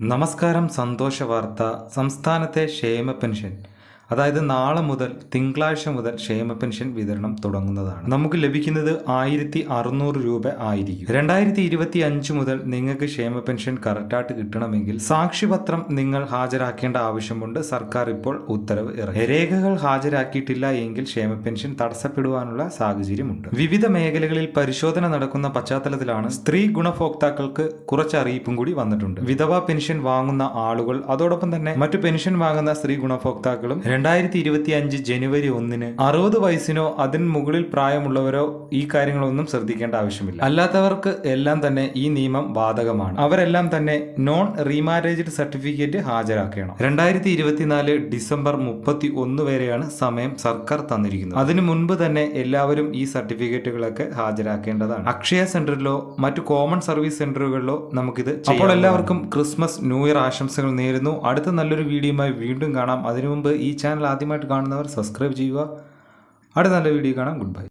നമസ്കാരം. സന്തോഷ വാർത്ത. സംസ്ഥാനത്തെ ക്ഷേമ പെൻഷൻ, അതായത് നാളെ മുതൽ തിങ്കളാഴ്ച മുതൽ ക്ഷേമ പെൻഷൻ വിതരണം തുടങ്ങുന്നതാണ്. നമുക്ക് ലഭിക്കുന്നത് 1600 രൂപ ആയിരിക്കും. 2025 മുതൽ നിങ്ങൾക്ക് ക്ഷേമ പെൻഷൻ കറക്റ്റായിട്ട് കിട്ടണമെങ്കിൽ സാക്ഷ്യപത്രം നിങ്ങൾ ഹാജരാക്കേണ്ട ആവശ്യമുണ്ട്. സർക്കാർ ഇപ്പോൾ ഉത്തരവ് ഇറക്കി. രേഖകൾ ഹാജരാക്കിയിട്ടില്ല എങ്കിൽ ക്ഷേമ പെൻഷൻ തടസ്സപ്പെടുവാനുള്ള സാഹചര്യമുണ്ട്. വിവിധ മേഖലകളിൽ പരിശോധന നടക്കുന്ന പശ്ചാത്തലത്തിലാണ് സ്ത്രീ ഗുണഭോക്താക്കൾക്ക് കുറച്ച് അറിയിപ്പും കൂടി വന്നിട്ടുണ്ട്. വിധവാ പെൻഷൻ വാങ്ങുന്ന ആളുകൾ, അതോടൊപ്പം തന്നെ മറ്റു പെൻഷൻ വാങ്ങുന്ന സ്ത്രീ ഗുണഭോക്താക്കളും 2025 ജനുവരി 1-ന് 60 വയസ്സിനോ അതിന് മുകളിൽ പ്രായമുള്ളവരോ ഈ കാര്യങ്ങളൊന്നും ശ്രദ്ധിക്കേണ്ട ആവശ്യമില്ല. അല്ലാത്തവർക്ക് എല്ലാം തന്നെ ഈ നിയമം ബാധകമാണ്. അവരെല്ലാം തന്നെ നോൺ റീമാരേജ്ഡ് സർട്ടിഫിക്കറ്റ് ഹാജരാക്കണം. 2024 ഡിസംബർ 31 വരെയാണ് സമയം സർക്കാർ തന്നിരിക്കുന്നത്. അതിനു മുൻപ് തന്നെ എല്ലാവരും ഈ സർട്ടിഫിക്കറ്റുകളൊക്കെ ഹാജരാക്കേണ്ടതാണ്. അക്ഷയ സെന്ററിലോ മറ്റു കോമൺ സർവീസ് സെന്ററുകളിലോ നമുക്കിത് ചെയ്യാം. അപ്പോൾ എല്ലാവർക്കും ക്രിസ്മസ്, ന്യൂ ഇയർ ആശംസകൾ നേരുന്നു. അടുത്ത നല്ലൊരു വീഡിയോയുമായി വീണ്ടും കാണാം. അതിനു മുമ്പ് ഈ ചാനൽ ആദ്യമായിട്ട് കാണുന്നവർ സബ്സ്ക്രൈബ് ചെയ്യുക. അടുത്ത നല്ല വീഡിയോ കാണാം. Good bye.